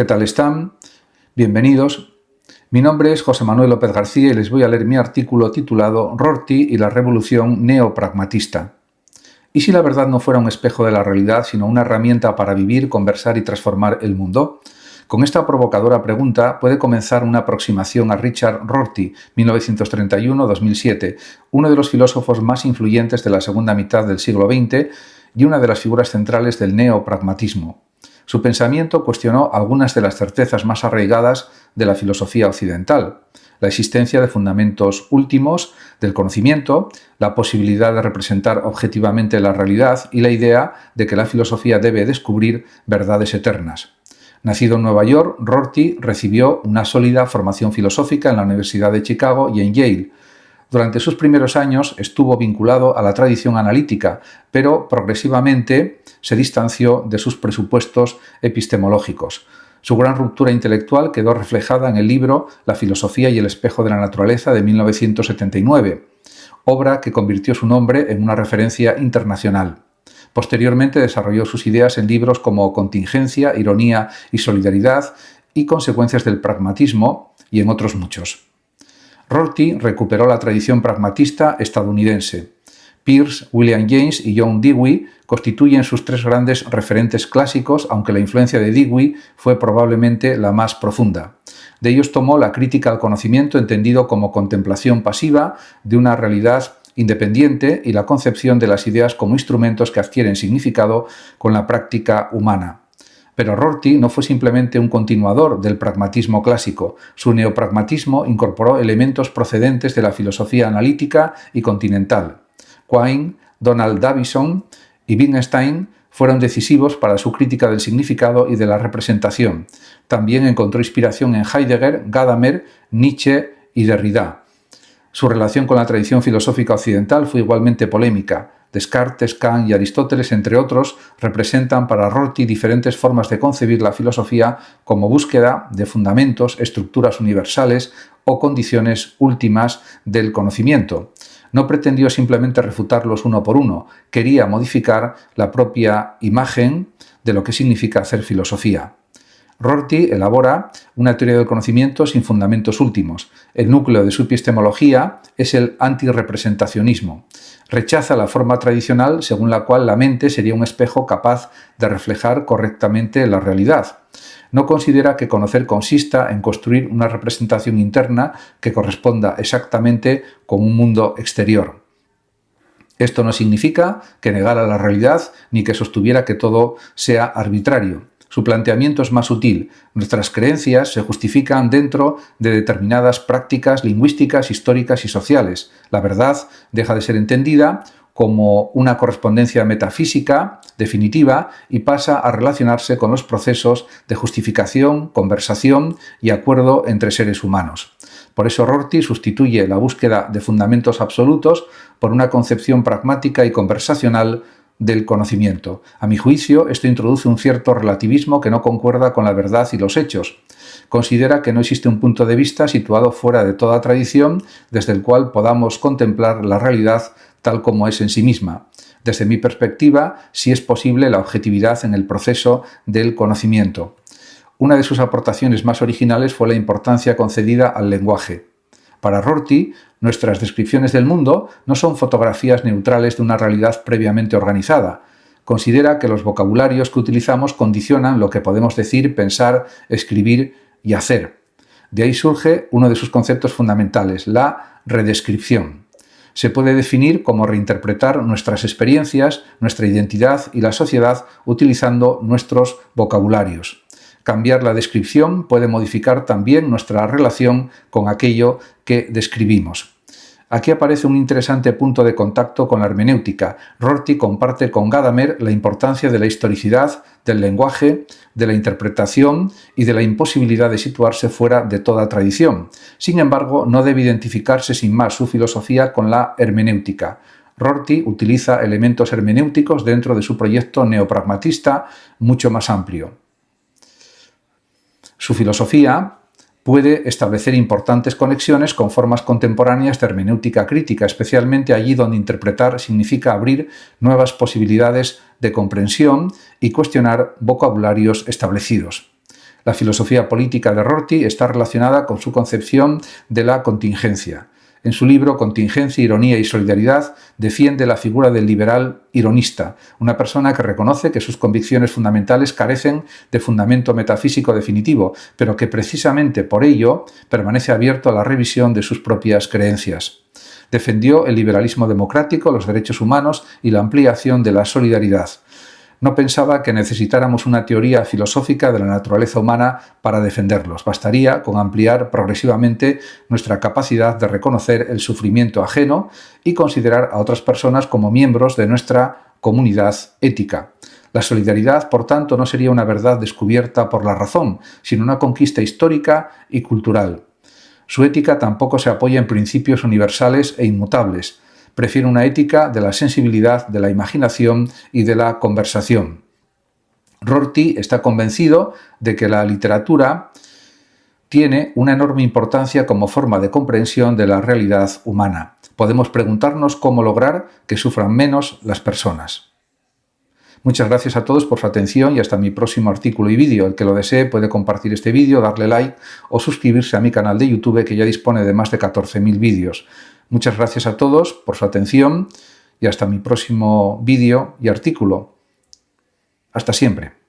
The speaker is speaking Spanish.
¿Qué tal están? Bienvenidos. Mi nombre es José Manuel López García y les voy a leer mi artículo titulado Rorty y la revolución neopragmatista. ¿Y si la verdad no fuera un espejo de la realidad, sino una herramienta para vivir, conversar y transformar el mundo? Con esta provocadora pregunta puede comenzar una aproximación a Richard Rorty, 1931-2007, uno de los filósofos más influyentes de la segunda mitad del siglo XX y una de las figuras centrales del neopragmatismo. Su pensamiento cuestionó algunas de las certezas más arraigadas de la filosofía occidental: la existencia de fundamentos últimos del conocimiento, la posibilidad de representar objetivamente la realidad y la idea de que la filosofía debe descubrir verdades eternas. Nacido en Nueva York, Rorty recibió una sólida formación filosófica en la Universidad de Chicago y en Yale. Durante sus primeros años estuvo vinculado a la tradición analítica, pero progresivamente se distanció de sus presupuestos epistemológicos. Su gran ruptura intelectual quedó reflejada en el libro La filosofía y el espejo de la naturaleza de 1979, obra que convirtió su nombre en una referencia internacional. Posteriormente desarrolló sus ideas en libros como Contingencia, Ironía y Solidaridad y Consecuencias del pragmatismo, y en otros muchos. Rorty recuperó la tradición pragmatista estadounidense. Peirce, William James y John Dewey constituyen sus tres grandes referentes clásicos, aunque la influencia de Dewey fue probablemente la más profunda. De ellos tomó la crítica al conocimiento, entendido como contemplación pasiva de una realidad independiente, y la concepción de las ideas como instrumentos que adquieren significado con la práctica humana. Pero Rorty no fue simplemente un continuador del pragmatismo clásico. Su neopragmatismo incorporó elementos procedentes de la filosofía analítica y continental. Quine, Donald Davidson y Wittgenstein fueron decisivos para su crítica del significado y de la representación. También encontró inspiración en Heidegger, Gadamer, Nietzsche y Derrida. Su relación con la tradición filosófica occidental fue igualmente polémica. Descartes, Kant y Aristóteles, entre otros, representan para Rorty diferentes formas de concebir la filosofía como búsqueda de fundamentos, estructuras universales o condiciones últimas del conocimiento. No pretendió simplemente refutarlos uno por uno, quería modificar la propia imagen de lo que significa hacer filosofía. Rorty elabora una teoría del conocimiento sin fundamentos últimos. El núcleo de su epistemología es el antirrepresentacionismo. Rechaza la forma tradicional según la cual la mente sería un espejo capaz de reflejar correctamente la realidad. No considera que conocer consista en construir una representación interna que corresponda exactamente con un mundo exterior. Esto no significa que negara la realidad ni que sostuviera que todo sea arbitrario. Su planteamiento es más sutil. Nuestras creencias se justifican dentro de determinadas prácticas lingüísticas, históricas y sociales. La verdad deja de ser entendida como una correspondencia metafísica definitiva y pasa a relacionarse con los procesos de justificación, conversación y acuerdo entre seres humanos. Por eso Rorty sustituye la búsqueda de fundamentos absolutos por una concepción pragmática y conversacional del conocimiento. A mi juicio, esto introduce un cierto relativismo que no concuerda con la verdad y los hechos. Considera que no existe un punto de vista situado fuera de toda tradición desde el cual podamos contemplar la realidad tal como es en sí misma. Desde mi perspectiva, sí es posible la objetividad en el proceso del conocimiento. Una de sus aportaciones más originales fue la importancia concedida al lenguaje. Para Rorty, nuestras descripciones del mundo no son fotografías neutrales de una realidad previamente organizada. Considera que los vocabularios que utilizamos condicionan lo que podemos decir, pensar, escribir y hacer. De ahí surge uno de sus conceptos fundamentales, la redescripción. Se puede definir como reinterpretar nuestras experiencias, nuestra identidad y la sociedad utilizando nuestros vocabularios. Cambiar la descripción puede modificar también nuestra relación con aquello que describimos. Aquí aparece un interesante punto de contacto con la hermenéutica. Rorty comparte con Gadamer la importancia de la historicidad, del lenguaje, de la interpretación y de la imposibilidad de situarse fuera de toda tradición. Sin embargo, no debe identificarse sin más su filosofía con la hermenéutica. Rorty utiliza elementos hermenéuticos dentro de su proyecto neopragmatista mucho más amplio. Su filosofía puede establecer importantes conexiones con formas contemporáneas de hermenéutica crítica, especialmente allí donde interpretar significa abrir nuevas posibilidades de comprensión y cuestionar vocabularios establecidos. La filosofía política de Rorty está relacionada con su concepción de la contingencia. En su libro Contingencia, Ironía y Solidaridad defiende la figura del liberal ironista, una persona que reconoce que sus convicciones fundamentales carecen de fundamento metafísico definitivo, pero que precisamente por ello permanece abierto a la revisión de sus propias creencias. Defendió el liberalismo democrático, los derechos humanos y la ampliación de la solidaridad. No pensaba que necesitáramos una teoría filosófica de la naturaleza humana para defenderlos. Bastaría con ampliar progresivamente nuestra capacidad de reconocer el sufrimiento ajeno y considerar a otras personas como miembros de nuestra comunidad ética. La solidaridad, por tanto, no sería una verdad descubierta por la razón, sino una conquista histórica y cultural. Su ética tampoco se apoya en principios universales e inmutables. Prefiere una ética de la sensibilidad, de la imaginación y de la conversación. Rorty está convencido de que la literatura tiene una enorme importancia como forma de comprensión de la realidad humana. Podemos preguntarnos cómo lograr que sufran menos las personas. Muchas gracias a todos por su atención y hasta mi próximo artículo y vídeo. El que lo desee puede compartir este vídeo, darle like o suscribirse a mi canal de YouTube, que ya dispone de más de 14.000 vídeos. Muchas gracias a todos por su atención y hasta mi próximo vídeo y artículo. Hasta siempre.